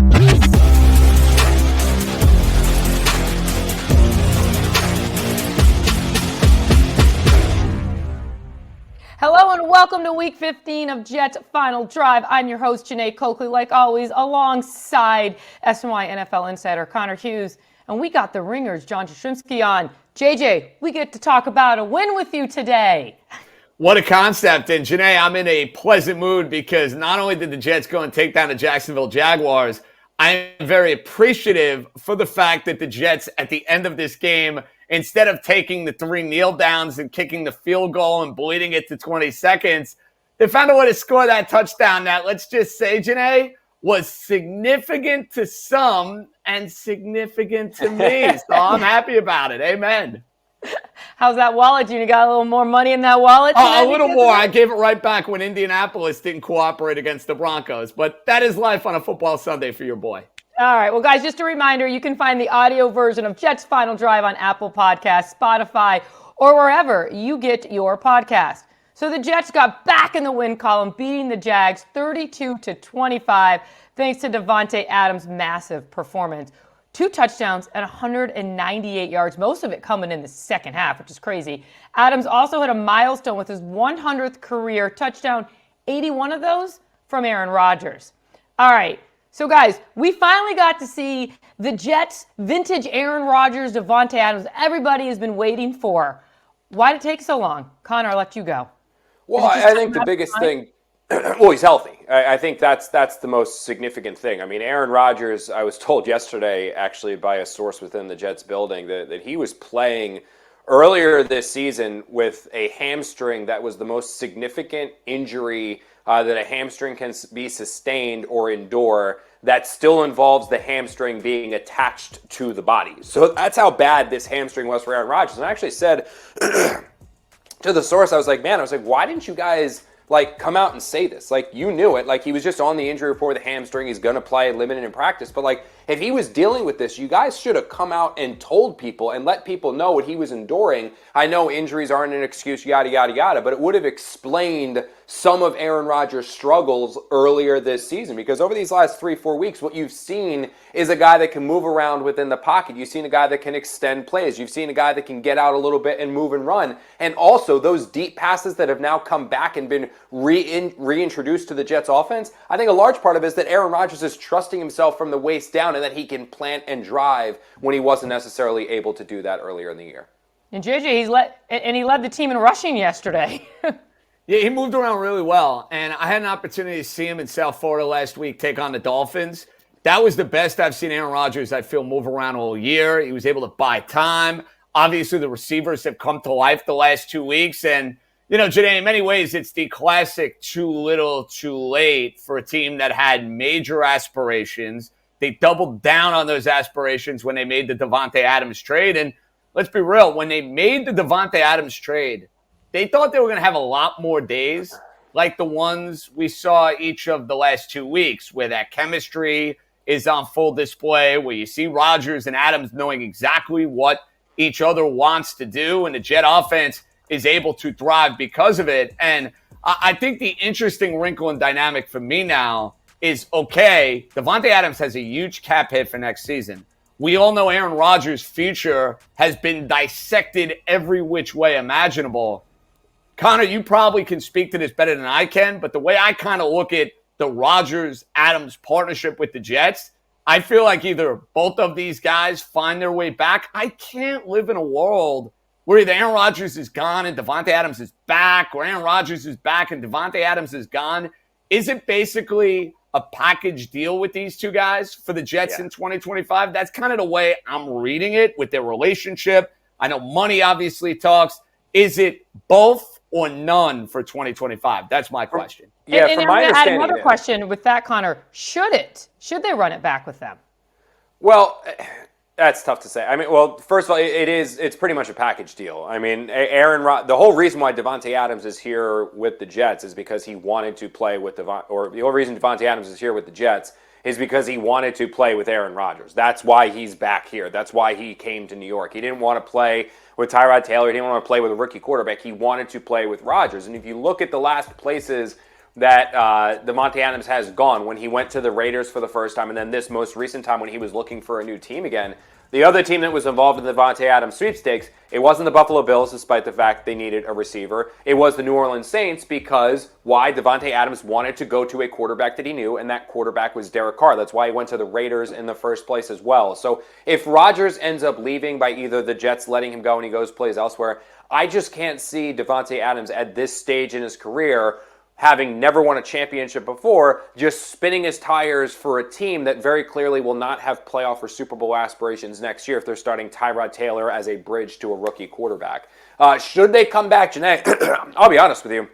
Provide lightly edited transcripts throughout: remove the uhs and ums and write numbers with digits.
Hello and welcome to Week 15 of Jets Final Drive. I'm your host, Jeane Coakley, like always, alongside SNY NFL insider Connor Hughes. And we got the ringers, John Jastremski on. JJ, we get to talk about a win with you today. What a concept. And Jeane, I'm in a pleasant mood because not only did the Jets go and take down the Jacksonville Jaguars, I am very appreciative for the fact that the Jets, at the end of this game, instead of taking the 3 kneel downs and kicking the field goal and bleeding it to 20 seconds, they found a way to score that touchdown that, let's just say, Jeane, was significant to some and significant to me. So I'm happy about it. Amen. How's that wallet? You got a little more money in that wallet? A little more. I gave it right back when Indianapolis didn't cooperate against the Broncos. But that is life on a football Sunday for your boy. All right. Well, guys, just a reminder, you can find the audio version of Jets Final Drive on Apple Podcasts, Spotify, or wherever you get your podcast. So the Jets got back in the win column, beating the Jags 32-25, thanks to Davante Adams' massive performance. 2 touchdowns and 198 yards, most of it coming in the second half, which is crazy. Adams also hit a milestone with his 100th career touchdown, 81 of those from Aaron Rodgers. All right. So, guys, we finally got to see the Jets' vintage Aaron Rodgers, Davante Adams, everybody has been waiting for. Why did it take so long? Connor, I'll let you go. Well, I think the biggest thing, well, he's healthy. I think that's the most significant thing. I mean, Aaron Rodgers, I was told yesterday, actually, by a source within the Jets building, that he was playing earlier this season with a hamstring that was the most significant injury that a hamstring can be sustained or endure that still involves the hamstring being attached to the body. So that's how bad this hamstring was for Aaron Rodgers. And I actually said to the source, I was like, why didn't you guys come out and say this? You knew it. He was just on the injury report with a hamstring. He's going to play limited in practice. But if he was dealing with this, you guys should have come out and told people and let people know what he was enduring. I know injuries aren't an excuse, yada, yada, yada, but it would have explained some of Aaron Rodgers' struggles earlier this season, because over these last 3-4 weeks, what you've seen is a guy that can move around within the pocket. You've seen a guy that can extend plays. You've seen a guy that can get out a little bit and move and run. And also those deep passes that have now come back and been reintroduced to the Jets offense. I think a large part of it is that Aaron Rodgers is trusting himself from the waist down and that he can plant and drive when he wasn't necessarily able to do that earlier in the year. And JJ, he led the team in rushing yesterday. Yeah, he moved around really well, and I had an opportunity to see him in South Florida last week take on the Dolphins. That was the best I've seen Aaron Rodgers, I feel, move around all year. He was able to buy time. Obviously, the receivers have come to life the last 2 weeks, and, Jeane, in many ways, it's the classic too little, too late for a team that had major aspirations. They doubled down on those aspirations when they made the Davante Adams trade, and let's be real, when they made the Davante Adams trade, they thought they were going to have a lot more days like the ones we saw each of the last 2 weeks, where that chemistry is on full display, where you see Rodgers and Adams knowing exactly what each other wants to do, and the Jet offense is able to thrive because of it. And I think the interesting wrinkle and dynamic for me now is, okay, Davante Adams has a huge cap hit for next season. We all know Aaron Rodgers' future has been dissected every which way imaginable. Connor, you probably can speak to this better than I can, but the way I kind of look at the Rodgers-Adams partnership with the Jets, I feel like either both of these guys find their way back. I can't live in a world where either Aaron Rodgers is gone and Davante Adams is back, or Aaron Rodgers is back and Davante Adams is gone. Is it basically a package deal with these two guys for the Jets in 2025? That's kind of the way I'm reading it with their relationship. I know money obviously talks. Is it both or none for 2025? That's my question. Yeah, and from my understanding. And another question with that, Connor. Should they run it back with them? Well, that's tough to say. I mean, well, first of all, it's pretty much a package deal. I mean, the whole reason why Davante Adams is here with the Jets is because he wanted to play with the whole reason Davante Adams is here with the Jets is because he wanted to play with Aaron Rodgers. That's why he's back here. That's why he came to New York. He didn't want to play with Tyrod Taylor. He didn't want to play with a rookie quarterback. He wanted to play with Rodgers. And if you look at the last places that Davante Adams has gone when he went to the Raiders for the first time, and then this most recent time when he was looking for a new team again. The other team that was involved in the Davante Adams sweepstakes, it wasn't the Buffalo Bills, despite the fact they needed a receiver. It was the New Orleans Saints because why? Davante Adams wanted to go to a quarterback that he knew, and that quarterback was Derek Carr. That's why he went to the Raiders in the first place as well. So if Rodgers ends up leaving by either the Jets letting him go and he goes plays elsewhere, I just can't see Davante Adams at this stage in his career, having never won a championship before, just spinning his tires for a team that very clearly will not have playoff or Super Bowl aspirations next year if they're starting Tyrod Taylor as a bridge to a rookie quarterback. Should they come back, Jeane, I'll be honest with you.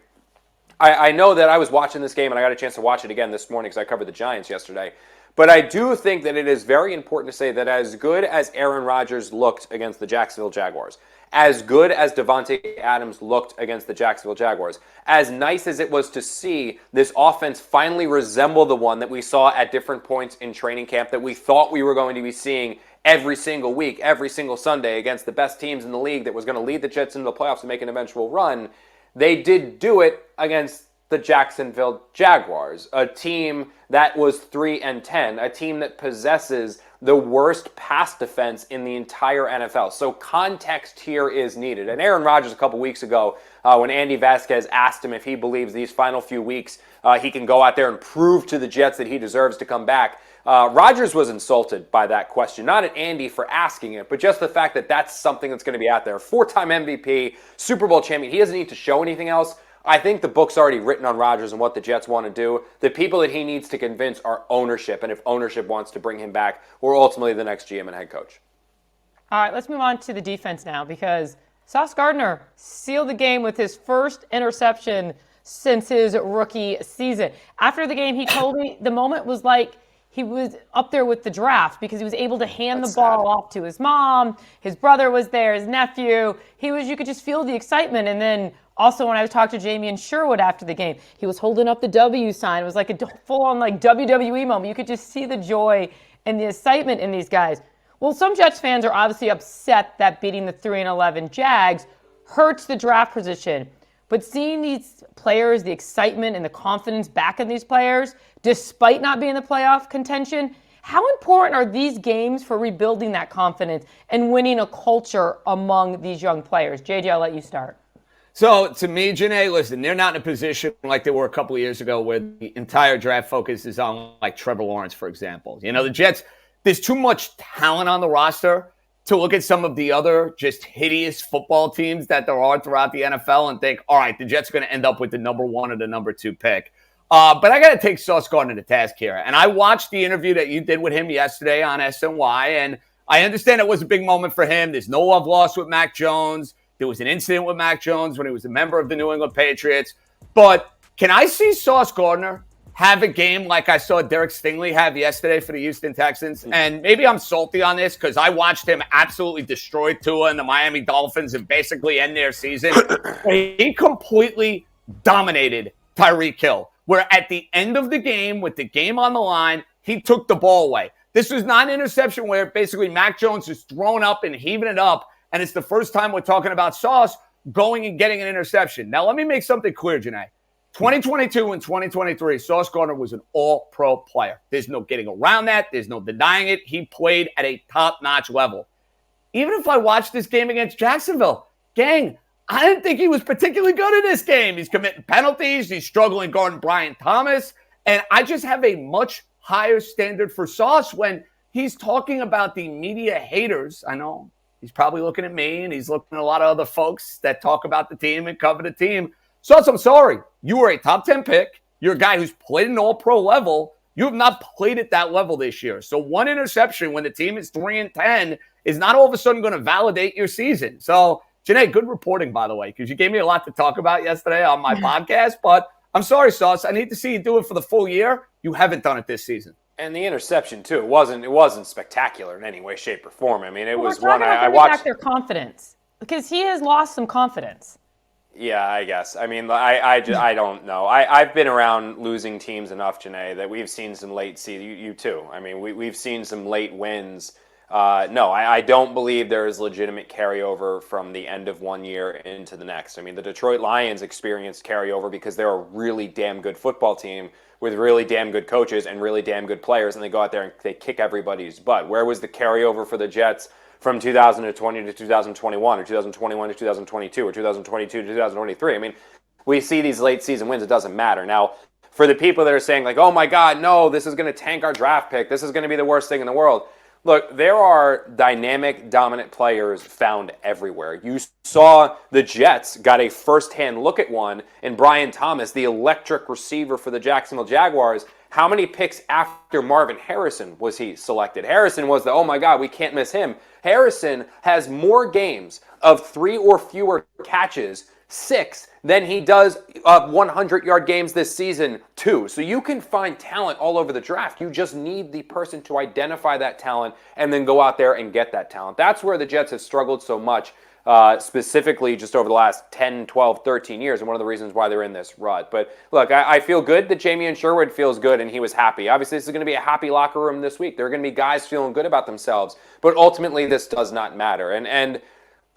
I know that I was watching this game, and I got a chance to watch it again this morning because I covered the Giants yesterday. But I do think that it is very important to say that as good as Aaron Rodgers looked against the Jacksonville Jaguars, as good as Davante Adams looked against the Jacksonville Jaguars, as nice as it was to see this offense finally resemble the one that we saw at different points in training camp that we thought we were going to be seeing every single week, every single Sunday against the best teams in the league that was going to lead the Jets into the playoffs and make an eventual run, they did do it against the Jacksonville Jaguars, a team that was 3-10, a team that possesses the worst pass defense in the entire NFL. So context here is needed. And Aaron Rodgers a couple weeks ago, when Andy Vasquez asked him if he believes these final few weeks he can go out there and prove to the Jets that he deserves to come back, Rodgers was insulted by that question. Not at Andy for asking it, but just the fact that that's something that's going to be out there. 4-time MVP, Super Bowl champion. He doesn't need to show anything else. I think the book's already written on Rodgers and what the Jets want to do. The people that he needs to convince are ownership, and if ownership wants to bring him back, or ultimately the next GM and head coach. All right, let's move on to the defense now because Sauce Gardner sealed the game with his first interception since his rookie season. After the game, he told me the moment was like he was up there with the draft because he was able to hand the ball off to his mom. His brother was there, his nephew. You could just feel the excitement. And then also, when I talked to Jamie and Sherwood after the game, he was holding up the W sign. It was like a full-on like WWE moment. You could just see the joy and the excitement in these guys. Well, some Jets fans are obviously upset that beating the 3-11 Jags hurts the draft position. But seeing these players, the excitement and the confidence back in these players, despite not being in the playoff contention, how important are these games for rebuilding that confidence and winning a culture among these young players? JJ, I'll let you start. So, to me, Jeane, listen, they're not in a position like they were a couple of years ago where the entire draft focus is on, like, Trevor Lawrence, for example. You know, the Jets, there's too much talent on the roster to look at some of the other just hideous football teams that there are throughout the NFL and think, all right, the Jets are going to end up with the number 1 or the number 2 pick. But I got to take Sauce Gardner to task here. And I watched the interview that you did with him yesterday on SNY, and I understand it was a big moment for him. There's no love lost with Mac Jones. There was an incident with Mac Jones when he was a member of the New England Patriots. But can I see Sauce Gardner have a game like I saw Derek Stingley have yesterday for the Houston Texans? And maybe I'm salty on this because I watched him absolutely destroy Tua and the Miami Dolphins and basically end their season. He completely dominated Tyreek Hill, where at the end of the game, with the game on the line, he took the ball away. This was not an interception where basically Mac Jones is thrown up and heaving it up. And it's the first time we're talking about Sauce going and getting an interception. Now, let me make something clear, Jeane. 2022 and 2023, Sauce Gardner was an all-pro player. There's no getting around that. There's no denying it. He played at a top-notch level. Even if I watched this game against Jacksonville, gang, I didn't think he was particularly good in this game. He's committing penalties. He's struggling guarding Brian Thomas. And I just have a much higher standard for Sauce when he's talking about the media haters. I know. He's probably looking at me, and he's looking at a lot of other folks that talk about the team and cover the team. Sauce, I'm sorry. You were a top 10 pick. You're a guy who's played at an all-pro level. You have not played at that level this year. So one interception when the team is 3-10 is not all of a sudden going to validate your season. So, Jeane, good reporting, by the way, because you gave me a lot to talk about yesterday on my podcast. But I'm sorry, Sauce. I need to see you do it for the full year. You haven't done it this season. And the interception too. It wasn't spectacular in any way, shape, or form. I mean, it was one I watched. Back their confidence because he has lost some confidence. Yeah, I guess. I mean, I don't know. I've been around losing teams enough, Jeane, that we've seen some late season. You too. I mean, we've seen some late wins No, I don't believe there is legitimate carryover from the end of one year into the next. I mean, the Detroit Lions experienced carryover because they're a really damn good football team with really damn good coaches and really damn good players, and they go out there and they kick everybody's butt. Where was the carryover for the Jets from 2020 to 2021 or 2021 to 2022 or 2022 to 2023? I mean, we see these late season wins. It doesn't matter. Now, for the people that are saying like, oh my God, no, this is going to tank our draft pick. This is going to be the worst thing in the world. Look, there are dynamic, dominant players found everywhere. You saw the Jets got a first-hand look at one in Brian Thomas, the electric receiver for the Jacksonville Jaguars. How many picks after Marvin Harrison was he selected? Harrison was the, oh my God, we can't miss him. Harrison has more games of 3 or fewer catches, 6, than he does 100-yard games this season, 2. So you can find talent all over the draft. You just need the person to identify that talent and then go out there and get that talent. That's where the Jets have struggled so much, specifically just over the last 10, 12, 13 years, and one of the reasons why they're in this rut. But look, I feel good that Jamie and Sherwood feels good and he was happy. Obviously, this is going to be a happy locker room this week. There are going to be guys feeling good about themselves, but ultimately this does not matter. And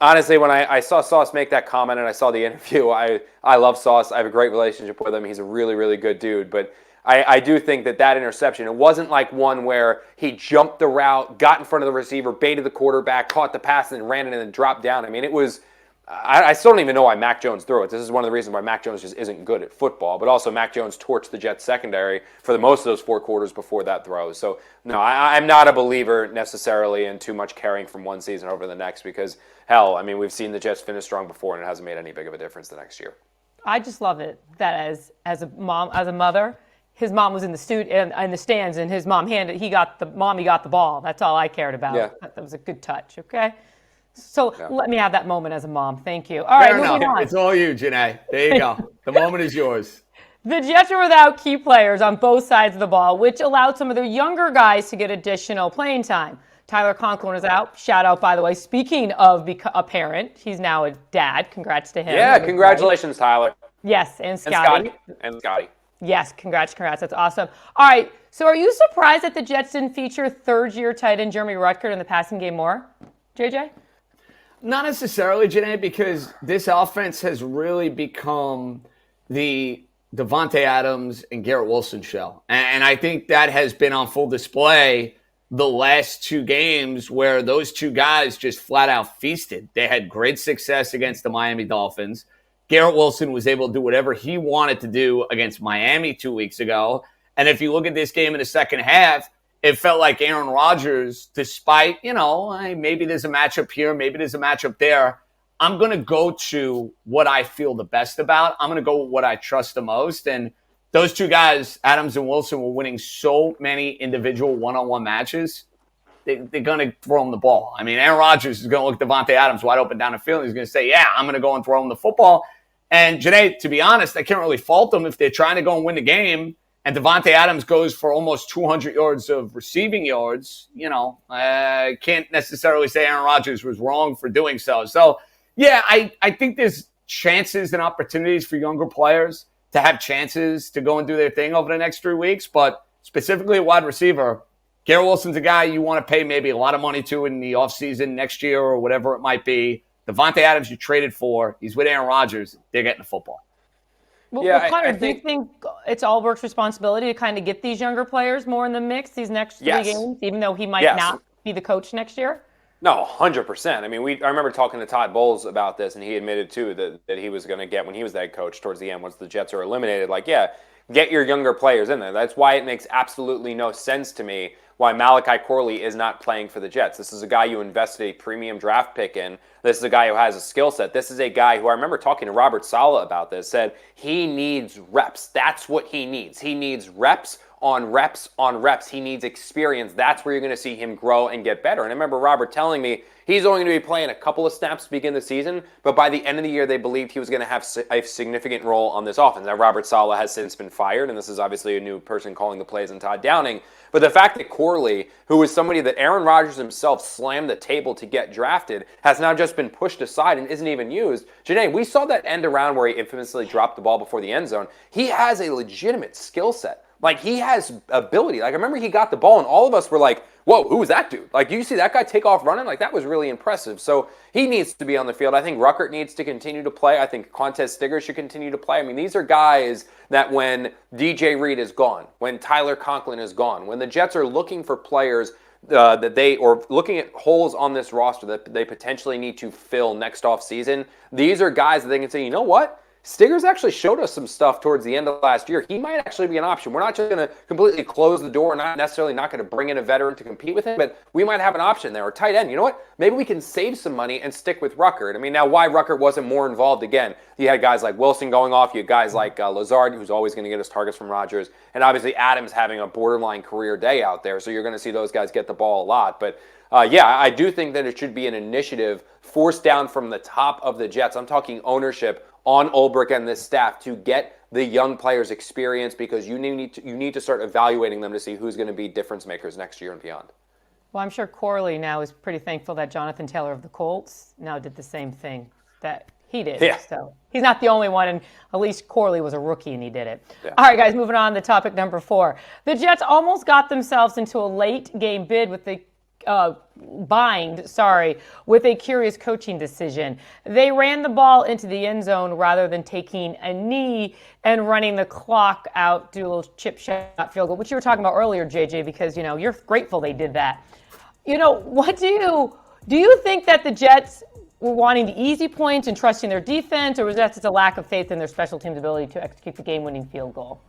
honestly, when I saw Sauce make that comment and I saw the interview, I love Sauce. I have a great relationship with him. He's a really, really good dude. But I do think that interception, it wasn't like one where he jumped the route, got in front of the receiver, baited the quarterback, caught the pass, and then ran it and then dropped down. I mean, it was I still don't even know why Mac Jones threw it. This is one of the reasons why Mac Jones just isn't good at football. But also, Mac Jones torched the Jets secondary for the most of those 4 quarters before that throw. So, no, I'm not a believer necessarily in too much carrying from one season over the next because, hell, I mean, we've seen the Jets finish strong before and it hasn't made any big of a difference the next year. I just love it that as a mom, as a mother, his mom was in the stands, and his mom he got the ball. That's all I cared about. Yeah. That was a good touch. Okay. So let me have that moment as a mom. Thank you. All Fair right, moving on. It's all you, Jeane. There you go. The moment is yours. The Jets are without key players on both sides of the ball, which allowed some of their younger guys to get additional playing time. Tyler Conklin is out. Shout out, by the way. Speaking of a parent, he's now a dad. Congrats to him. Yeah, congratulations, Tyler. Yes, and Scotty. And Scotty. Yes, congrats. That's awesome. All right, so are you surprised that the Jets didn't feature third-year tight end Jeremy Rutgers in the passing game more, JJ? Not necessarily, Jeane, because this offense has really become the Davante Adams and Garrett Wilson show. And I think that has been on full display the last 2 games where those 2 guys just flat out feasted. They had great success against the Miami Dolphins. Garrett Wilson was able to do whatever he wanted to do against Miami 2 weeks ago. And if you look at this game in the second half, it felt like Aaron Rodgers, despite, maybe there's a matchup here, maybe there's a matchup there. I'm going to go to what I feel the best about. I'm going to go with what I trust the most. And those 2 guys, Adams and Wilson, were winning so many individual one-on-one matches. They're going to throw him the ball. I mean, Aaron Rodgers is going to look at Davante Adams wide open down the field. He's going to say, yeah, I'm going to go and throw him the football. And Jeane, to be honest, I can't really fault them if they're trying to go and win the game. And Davante Adams goes for almost 200 yards of receiving yards. I can't necessarily say Aaron Rodgers was wrong for doing so. So, yeah, I think there's chances and opportunities for younger players to have chances to go and do their thing over the next 3 weeks. But specifically a wide receiver, Garrett Wilson's a guy you want to pay maybe a lot of money to in the offseason next year or whatever it might be. Davante Adams you traded for. He's with Aaron Rodgers. They're getting the football. Well, Connor, do you think it's Allbrook's responsibility to kind of get these younger players more in the mix these next 3 games, even though he might not be the coach next year? No, 100%. I mean, I remember talking to Todd Bowles about this, and he admitted, too, that he was going to get, when he was the head coach towards the end, once the Jets are eliminated, get your younger players in there. That's why it makes absolutely no sense to me why Malachi Corley is not playing for the Jets. This is a guy you invested a premium draft pick in. This is a guy who has a skill set. This is a guy who I remember talking to Robert Saleh about this, said he needs reps. That's what he needs. He needs reps on reps on reps. He needs experience. That's where you're going to see him grow and get better. And I remember Robert telling me he's only going to be playing a couple of snaps to begin the season, but by the end of the year, they believed he was going to have a significant role on this offense. Now, Robert Saleh has since been fired, and this is obviously a new person calling the plays in Todd Downing. But the fact that Corley, who was somebody that Aaron Rodgers himself slammed the table to get drafted, has now just been pushed aside and isn't even used. Jeane, we saw that end around where he infamously dropped the ball before the end zone. He has a legitimate skill set. Like, he has ability. Like, I remember he got the ball, and all of us were like, whoa, who was that dude? Like, you see that guy take off running? Like, that was really impressive. So he needs to be on the field. I think Ruckert needs to continue to play. I think Quantez Stigger should continue to play. I mean, these are guys that when DJ Reed is gone, when Tyler Conklin is gone, when the Jets are looking for players or looking at holes on this roster that they potentially need to fill next offseason, these are guys that they can say, you know what? Stigger's actually showed us some stuff towards the end of last year. He might actually be an option. We're not just going to completely close the door, not necessarily not going to bring in a veteran to compete with him, but we might have an option there. Or tight end, you know what? Maybe we can save some money and stick with Ruckert. I mean, now why Ruckert wasn't more involved again? You had guys like Wilson going off. You had guys like Lazard, who's always going to get his targets from Rodgers. And obviously Adams having a borderline career day out there. So you're going to see those guys get the ball a lot. But yeah, I do think that it should be an initiative forced down from the top of the Jets. I'm talking ownership on Ulbrich and this staff to get the young players experience, because you need to start evaluating them to see who's going to be difference makers next year and beyond. Well, I'm sure Corley now is pretty thankful that Jonathan Taylor of the Colts now did the same thing that he did. Yeah. So he's not the only one, and at least Corley was a rookie and he did it. Yeah. All right, guys, moving on to topic number 4. The Jets almost got themselves into a late game bid with the with a curious coaching decision. They ran the ball into the end zone rather than taking a knee and running the clock out, do a little chip shot field goal, which you were talking about earlier, JJ, because, you know, you're grateful they did that. You know, what do you think that the Jets were wanting the easy points and trusting their defense, or was that just a lack of faith in their special teams' ability to execute the game-winning field goal?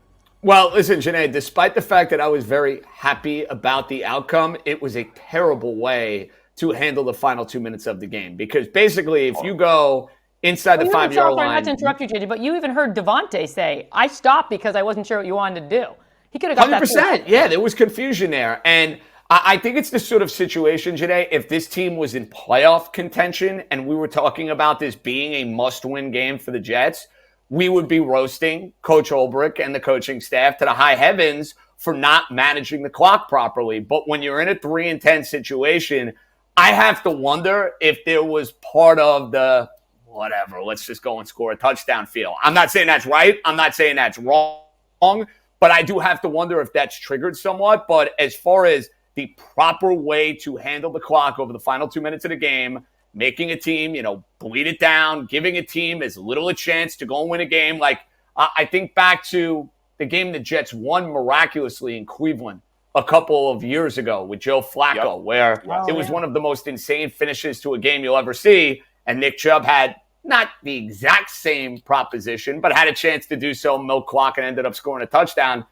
Well, listen, Jeane, despite the fact that I was very happy about the outcome, it was a terrible way to handle the final 2 minutes of the game. Because basically, if you go inside the 5-yard line... Not to interrupt you, JJ, but you even heard Davante say, I stopped because I wasn't sure what you wanted to do. He could have got 100%, that. Yeah, there was confusion there. And I think it's the sort of situation, Jeane, if this team was in playoff contention and we were talking about this being a must-win game for the Jets, we would be roasting Coach Ulbrich and the coaching staff to the high heavens for not managing the clock properly. But when you're in a 3-10 situation, I have to wonder if there was part of the, whatever, let's just go and score a touchdown feel. I'm not saying that's right. I'm not saying that's wrong. But I do have to wonder if that's triggered somewhat. But as far as the proper way to handle the clock over the final 2 minutes of the game, making a team, bleed it down, giving a team as little a chance to go and win a game. Like, I think back to the game the Jets won miraculously in Cleveland a couple of years ago with Joe Flacco, where it was one of the most insane finishes to a game you'll ever see. And Nick Chubb had not the exact same proposition, but had a chance to do so, milk clock, and ended up scoring a touchdown.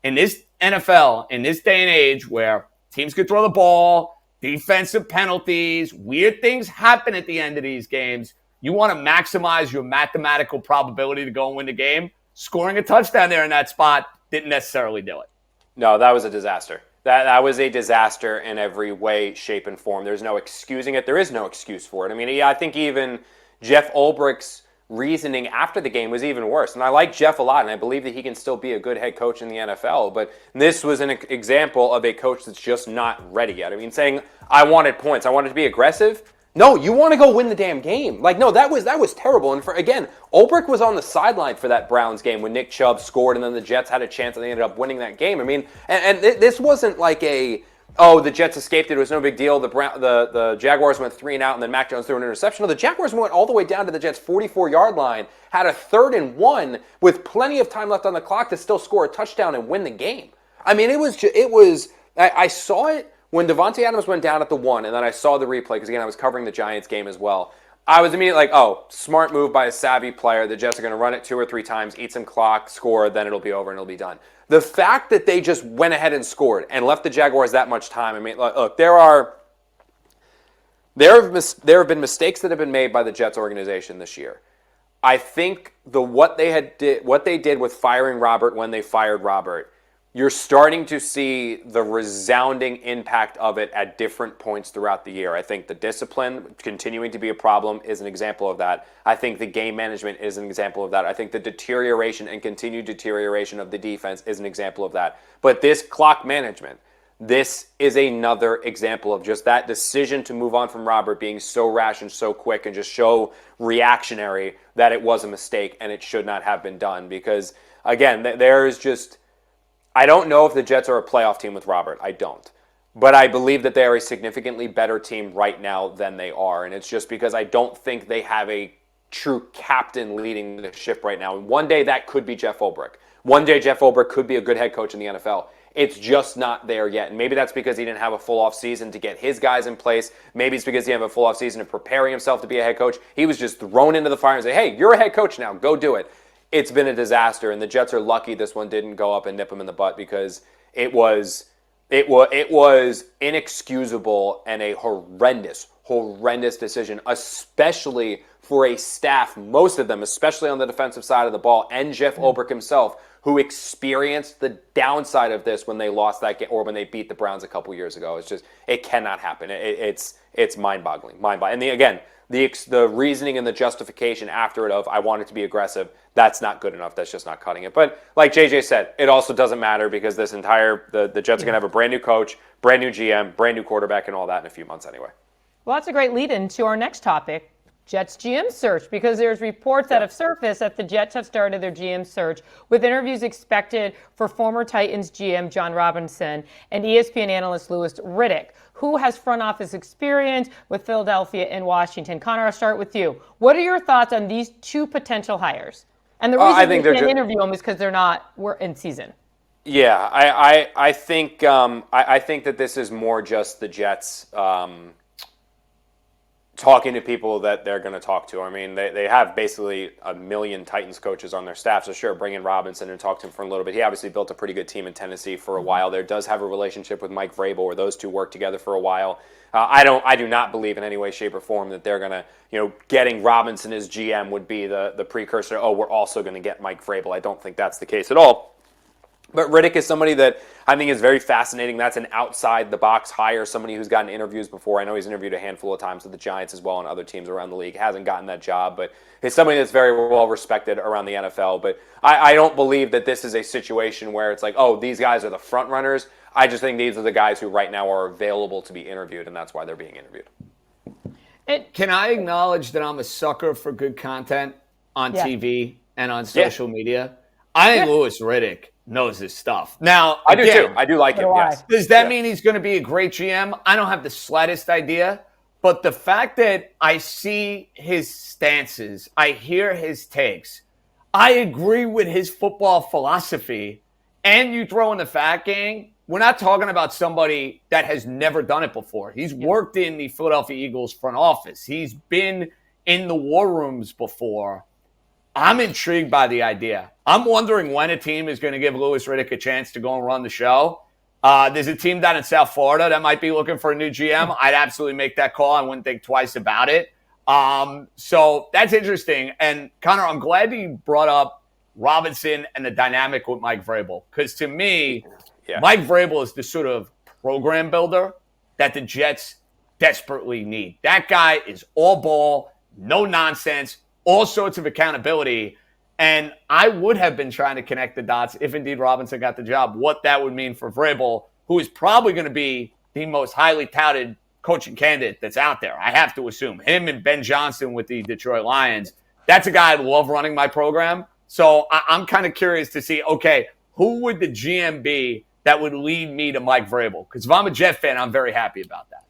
In this NFL, in this day and age where teams could throw the ball, defensive penalties, weird things happen at the end of these games. You want to maximize your mathematical probability to go and win the game. Scoring a touchdown there in that spot didn't necessarily do it. No, that was a disaster. That was a disaster in every way, shape, and form. There's no excusing it. There is no excuse for it. I mean, I think even Jeff Ulbrich's reasoning after the game was even worse. And I like Jeff a lot, and I believe that he can still be a good head coach in the NFL. But this was an example of a coach that's just not ready yet. I mean, saying, I wanted points, I wanted to be aggressive. No, you want to go win the damn game. Like, no, that was terrible. And again, Ulbrich was on the sideline for that Browns game when Nick Chubb scored, and then the Jets had a chance, and they ended up winning that game. I mean, and this wasn't like the Jets escaped it was no big deal. The Jaguars went 3 and out, and then Mac Jones threw an interception. No, the Jaguars went all the way down to the Jets' 44-yard line, had a 3rd and 1 with plenty of time left on the clock to still score a touchdown and win the game. I mean, I saw it when Davante Adams went down at the 1, and then I saw the replay, because again, I was covering the Giants game as well. I was immediately like, smart move by a savvy player. The Jets are going to run it 2 or 3 times, eat some clock, score, then it'll be over and it'll be done. The fact that they just went ahead and scored and left the Jaguars that much time, I mean, look, there have been mistakes that have been made by the Jets organization this year. I think what they did with firing Robert when they fired Robert, you're starting to see the resounding impact of it at different points throughout the year. I think the discipline continuing to be a problem is an example of that. I think the game management is an example of that. I think the deterioration and continued deterioration of the defense is an example of that. But this clock management, this is another example of just that decision to move on from Robert being so rash and so quick and just so reactionary that it was a mistake and it should not have been done. Because, again, there is just... I don't know if the Jets are a playoff team with Robert. I don't. But I believe that they are a significantly better team right now than they are. And it's just because I don't think they have a true captain leading the ship right now. And one day that could be Jeff Ulbrich. One day Jeff Ulbrich could be a good head coach in the NFL. It's just not there yet. And maybe that's because he didn't have a full off season to get his guys in place. Maybe it's because he didn't have a full off season of preparing himself to be a head coach. He was just thrown into the fire and say, hey, you're a head coach now. Go do it. It's been a disaster. And the Jets are lucky this one didn't go up and nip him in the butt, because it was inexcusable and a horrendous decision, especially for a staff, most of them, especially on the defensive side of the ball, and Jeff Ulbrich himself, who experienced the downside of this when they lost that game or when they beat the Browns a couple years ago. It's just, it cannot happen. It's mind-boggling. And the reasoning and the justification after it of, I want it to be aggressive, that's not good enough. That's just not cutting it. But like JJ said, it also doesn't matter, because the Jets are going to have a brand new coach, brand new GM, brand new quarterback, and all that in a few months anyway. Well, that's a great lead-in to our next topic, Jets GM search, because there's reports that have surfaced that the Jets have started their GM search, with interviews expected for former Titans GM John Robinson and ESPN analyst Louis Riddick, who has front office experience with Philadelphia and Washington. Connor, I'll start with you. What are your thoughts on these two potential hires? And the reason we can't interview them is because we're in season. Yeah, I think that this is more just the Jets talking to people that they're going to talk to. I mean, they have basically a million Titans coaches on their staff, so sure, bring in Robinson and talk to him for a little bit. He obviously built a pretty good team in Tennessee for a while there. Does have a relationship with Mike Vrabel, where those two worked together for a while. I do not believe in any way, shape, or form that they're going to, getting Robinson as GM would be the precursor. Oh, we're also going to get Mike Vrabel. I don't think that's the case at all. But Riddick is somebody that I think is very fascinating. That's an outside-the-box hire, somebody who's gotten interviews before. I know he's interviewed a handful of times with the Giants as well and other teams around the league. Hasn't gotten that job, but he's somebody that's very well respected around the NFL. But I don't believe that this is a situation where it's like, oh, these guys are the front runners. I just think these are the guys who right now are available to be interviewed, and that's why they're being interviewed. Can I acknowledge that I'm a sucker for good content on TV and on social media? I think Louis Riddick knows his stuff. Now, I do too. I do like him. Yes. Does that mean he's going to be a great GM? I don't have the slightest idea. But the fact that I see his stances, I hear his takes, I agree with his football philosophy, and you throw in the fact, gang, we're not talking about somebody that has never done it before. He's worked in the Philadelphia Eagles front office. He's been in the war rooms before. I'm intrigued by the idea. I'm wondering when a team is going to give Louis Riddick a chance to go and run the show. There's a team down in South Florida that might be looking for a new GM. I'd absolutely make that call. I wouldn't think twice about it. So that's interesting. And Connor, I'm glad that you brought up Robinson and the dynamic with Mike Vrabel. Because to me, Mike Vrabel is the sort of program builder that the Jets desperately need. That guy is all ball, no nonsense, all sorts of accountability. And I would have been trying to connect the dots, if indeed Robinson got the job, what that would mean for Vrabel, who is probably going to be the most highly touted coaching candidate that's out there. I have to assume. Him and Ben Johnson with the Detroit Lions. That's a guy I'd love running my program. So I'm kind of curious to see, okay, who would the GM be that would lead me to Mike Vrabel? Because if I'm a Jet fan, I'm very happy about that.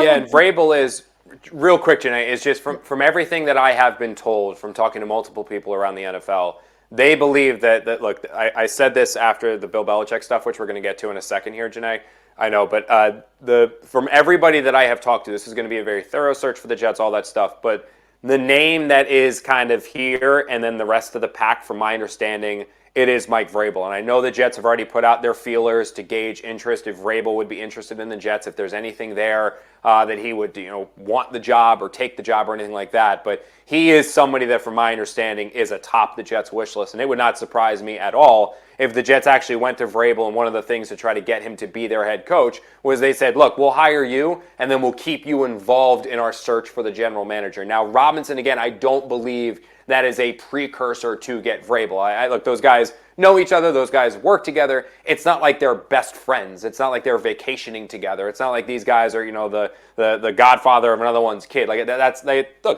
Yeah, and Vrabel is... Real quick, Jeane, is just from everything that I have been told from talking to multiple people around the NFL, they believe that look, I said this after the Bill Belichick stuff, which we're going to get to in a second here, Jeane. I know, but from everybody that I have talked to, this is going to be a very thorough search for the Jets, all that stuff. But the name that is kind of here, and then the rest of the pack, from my understanding, it is Mike Vrabel. And I know the Jets have already put out their feelers to gauge interest, if Vrabel would be interested in the Jets, if there's anything there that he would want the job or take the job or anything like that. But he is somebody that, from my understanding, is atop the Jets' wish list. And it would not surprise me at all if the Jets actually went to Vrabel, and one of the things to try to get him to be their head coach was they said, look, we'll hire you, and then we'll keep you involved in our search for the general manager. Now, Robinson, again, I don't believe that is a precursor to get Vrabel. Look, those guys know each other. Those guys work together. It's not like they're best friends. It's not like they're vacationing together. It's not like these guys are, the godfather of another one's kid. Like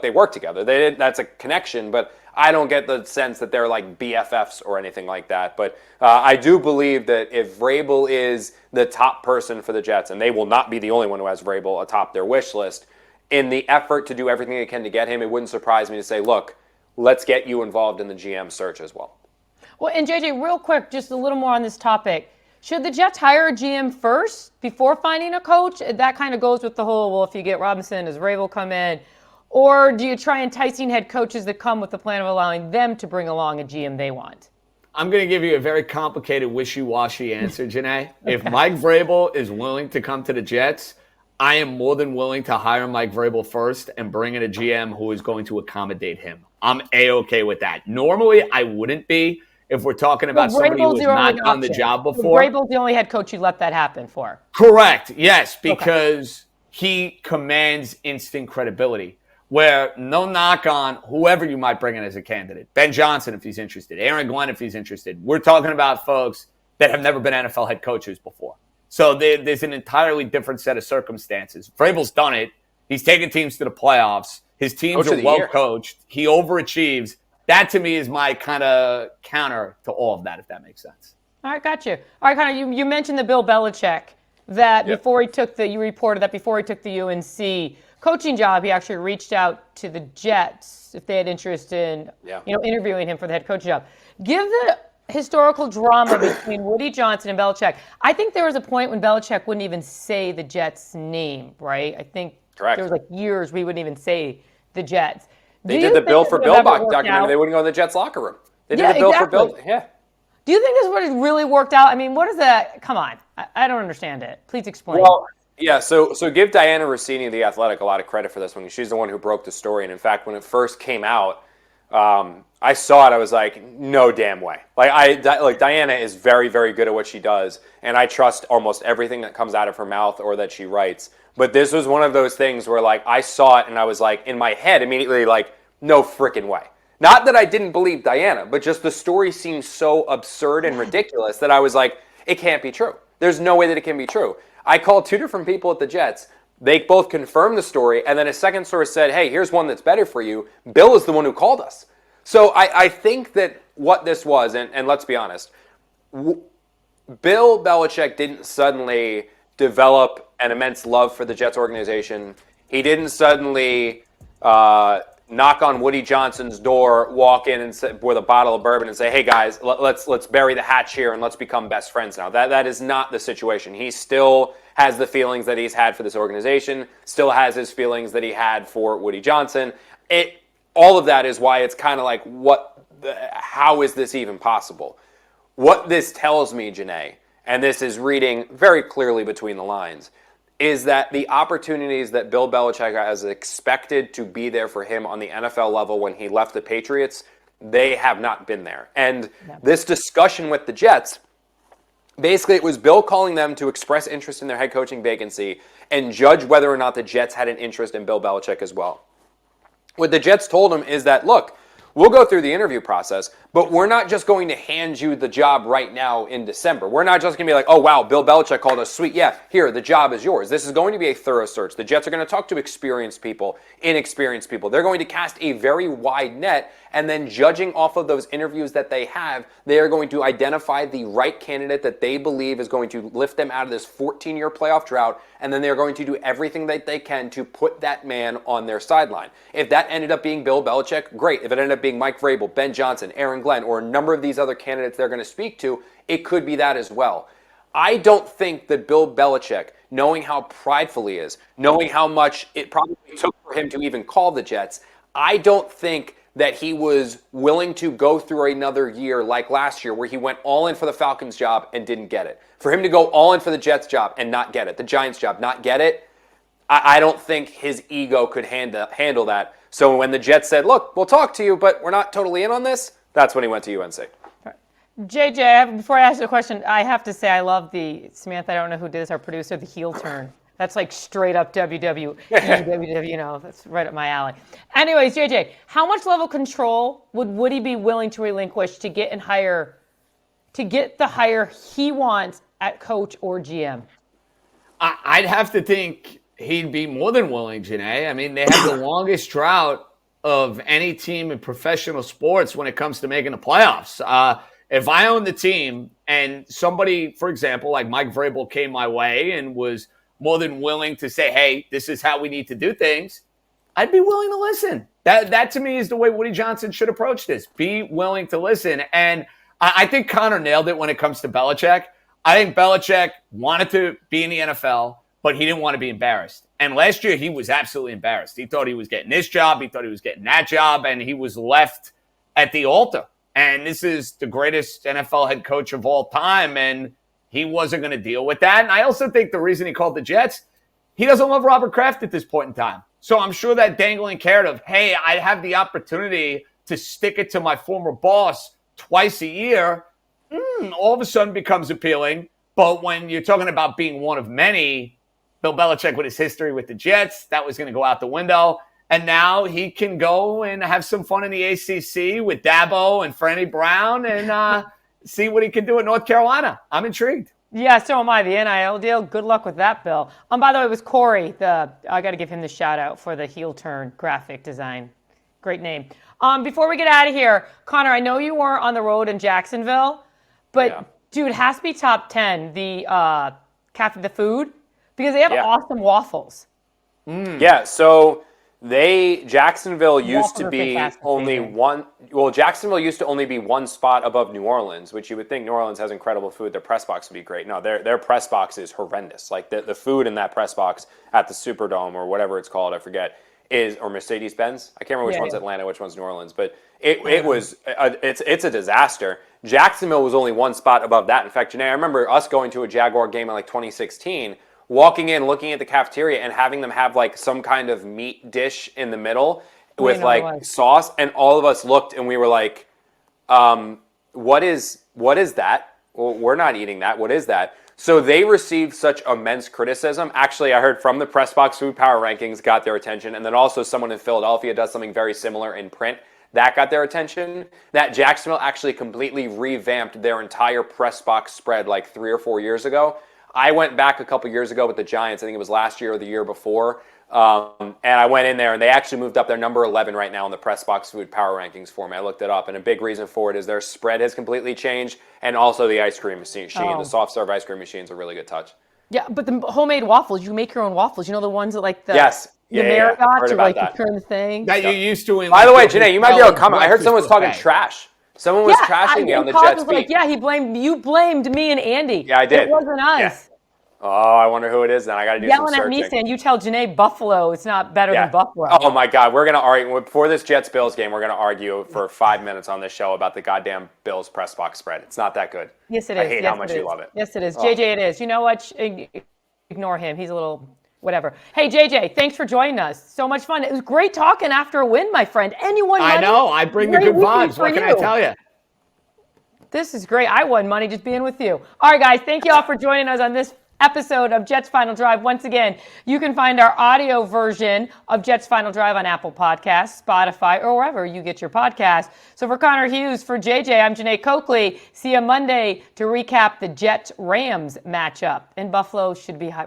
they work together. That's a connection, but I don't get the sense that they're like BFFs or anything like that. But I do believe that if Vrabel is the top person for the Jets, and they will not be the only one who has Vrabel atop their wish list, in the effort to do everything they can to get him, it wouldn't surprise me to say, look, let's get you involved in the GM search as well. Well, and JJ, real quick, just a little more on this topic. Should the Jets hire a GM first before finding a coach? That kind of goes with the whole, well, if you get Robinson, does Vrabel come in? Or do you try enticing head coaches that come with the plan of allowing them to bring along a GM they want? I'm going to give you a very complicated, wishy-washy answer, Jeane. If Mike Vrabel is willing to come to the Jets, I am more than willing to hire Mike Vrabel first and bring in a GM who is going to accommodate him. I'm A-okay with that. Normally, I wouldn't be if we're talking about somebody who has not done the job before. Vrabel's the only head coach you let that happen for. Correct, yes, because he commands instant credibility. Where no knock on whoever you might bring in as a candidate. Ben Johnson, if he's interested. Aaron Glenn, if he's interested. We're talking about folks that have never been NFL head coaches before. So there's an entirely different set of circumstances. Vrabel's done it. He's taken teams to the playoffs. His teams are well coached. He overachieves. That, to me, is my kind of counter to all of that, if that makes sense. All right, got you. All right, Connor, you mentioned the Bill Belichick that before he took you reported that before he took the UNC coaching job, he actually reached out to the Jets if they had interest in, interviewing him for the head coaching job. Give the historical drama between Woody Johnson and Belichick. I think there was a point when Belichick wouldn't even say the Jets' name, right? I think there was like years we wouldn't even say the Jets. They did the Bill for Bill documentary. They wouldn't go in the Jets locker room. They did the Bill for Bill. Yeah. Do you think this would have really worked out? I mean, what is that? Come on. I don't understand it. Please explain. Well, yeah, so give Diana Rossini of The Athletic a lot of credit for this one. She's the one who broke the story. And in fact, when it first came out, I saw it. I was like, no damn way. Like Diana is very, very good at what she does, and I trust almost everything that comes out of her mouth or that she writes. But this was one of those things where, like, I saw it and I was like, in my head immediately, like, no freaking way. Not that I didn't believe Diana, but just the story seemed so absurd and ridiculous that I was like, it can't be true. There's no way that it can be true. I called two different people at the Jets. They both confirmed the story, and then a second source said, hey, here's one that's better for you. Bill is the one who called us. So I think that what this was, and let's be honest, Bill Belichick didn't suddenly develop an immense love for the Jets organization. He didn't suddenly knock on Woody Johnson's door, walk in and with a bottle of bourbon and say, hey guys, let's bury the hatch here and let's become best friends now. That is not the situation. He still has the feelings that he's had for this organization, still has his feelings that he had for Woody Johnson. All of that is why it's kind of like, how is this even possible? What this tells me, Jeane, and this is reading very clearly between the lines, is that the opportunities that Bill Belichick has expected to be there for him on the NFL level when he left the Patriots, they have not been there. And this discussion with the Jets, basically it was Bill calling them to express interest in their head coaching vacancy and judge whether or not the Jets had an interest in Bill Belichick as well. What the Jets told him is that, look, we'll go through the interview process, but we're not just going to hand you the job right now in December. We're not just going to be like, oh, wow, Bill Belichick called us, sweet, yeah, here, the job is yours. This is going to be a thorough search. The Jets are going to talk to experienced people, inexperienced people. They're going to cast a very wide net, and then judging off of those interviews that they have, they are going to identify the right candidate that they believe is going to lift them out of this 14-year playoff drought, and then they're going to do everything that they can to put that man on their sideline. If that ended up being Bill Belichick, great. If it ended up being Mike Vrabel, Ben Johnson, Aaron Glenn, or a number of these other candidates they're going to speak to, it could be that as well. I don't think that Bill Belichick, knowing how prideful he is, knowing how much it probably took for him to even call the Jets, I don't think that he was willing to go through another year like last year where he went all in for the Falcons job and didn't get it. For him to go all in for the Jets job and not get it, the Giants job, not get it, I don't think his ego could handle that. So when the Jets said, look, we'll talk to you, but we're not totally in on this, that's when he went to UNC. JJ, before I ask you a question, I have to say I love Samantha, I don't know who did this, our producer, the heel turn. That's like straight up WWE, that's right up my alley. Anyways, JJ, how much level control would Woody be willing to relinquish to get and hire to get the hire he wants at coach or GM? I'd have to think he'd be more than willing, Jeane. I mean, they have the longest drought of any team in professional sports when it comes to making the playoffs. If I owned the team and somebody, for example, like Mike Vrabel came my way and was more than willing to say, hey, this is how we need to do things, I'd be willing to listen. That to me is the way Woody Johnson should approach this. Be willing to listen. And I think Connor nailed it when it comes to Belichick. I think Belichick wanted to be in the NFL, but he didn't want to be embarrassed. And last year, he was absolutely embarrassed. He thought he was getting this job. He thought he was getting that job. And he was left at the altar. And this is the greatest NFL head coach of all time. And he wasn't going to deal with that. And I also think the reason he called the Jets, he doesn't love Robert Kraft at this point in time. So I'm sure that dangling carrot of, hey, I have the opportunity to stick it to my former boss twice a year, all of a sudden becomes appealing. But when you're talking about being one of many, Bill Belichick with his history with the Jets, that was going to go out the window. And now he can go and have some fun in the ACC with Dabo and Franny Brown and see what he can do at North Carolina. I'm intrigued. Yeah, so am I. The NIL deal, good luck with that, Bill. By the way, it was Corey. I got to give him the shout out for the heel turn graphic design. Great name. Before we get out of here, Connor, I know you weren't on the road in Jacksonville, but dude, it has to be top 10, the cafe, the food, because they have awesome waffles. Yeah, so Jacksonville used to be only one. Well, Jacksonville used to only be one spot above New Orleans, which you would think New Orleans has incredible food. Their press box would be great. No, their press box is horrendous. Like the food in that press box at the Superdome or whatever it's called, I forget, or Mercedes-Benz. I can't remember which one's Atlanta, which one's New Orleans, but it's a disaster. Jacksonville was only one spot above that. In fact, Jeane, I remember us going to a Jaguar game in like 2016. Walking in, looking at the cafeteria, and having them have like some kind of meat dish in the middle with like sauce, and all of us looked and we were like, "What is that? Well, we're not eating that. What is that?" So they received such immense criticism. Actually, I heard from the Press Box Food Power Rankings got their attention, and then also someone in Philadelphia does something very similar in print that got their attention. That Jacksonville actually completely revamped their entire press box spread like 3 or 4 years ago. I went back a couple years ago with the Giants. I think it was last year or the year before. And I went in there, and they actually moved up. They're number 11 right now in the Press Box Food Power Rankings for me. I looked it up, and a big reason for it is their spread has completely changed, and also the ice cream machine. The soft serve ice cream machine is a really good touch. Yeah, but the homemade waffles, you make your own waffles. You know the ones that like the Marriott's or like you turn the thing. That you used to. By the way, Jeane, you might be able to comment. I heard someone was talking trash. Someone was trashing me on the Jets beat. You blamed me and Andy. Yeah, I did. It wasn't us. Yeah. Oh, I wonder who it is then. I got to do some searching. Yelling at me saying, you tell Jeane Buffalo it's not better than Buffalo. Oh, my God. We're going to argue. Before this Jets-Bills game, we're going to argue for 5 minutes on this show about the goddamn Bills press box spread. It's not that good. Yes, it is. I hate how much you love it. Yes, it is. JJ, it is. You know what? Ignore him. He's a little whatever. Hey, JJ, thanks for joining us. So much fun. It was great talking after a win, my friend. And you won money. I know. I bring the good vibes. What can I tell you? This is great. I won money just being with you. All right, guys. Thank you all for joining us on this episode of Jets Final Drive. Once again, you can find our audio version of Jets Final Drive on Apple Podcasts, Spotify, or wherever you get your podcast. So for Connor Hughes, for JJ, I'm Jeane Coakley. See you Monday to recap the Jets-Rams matchup. And Buffalo should be high.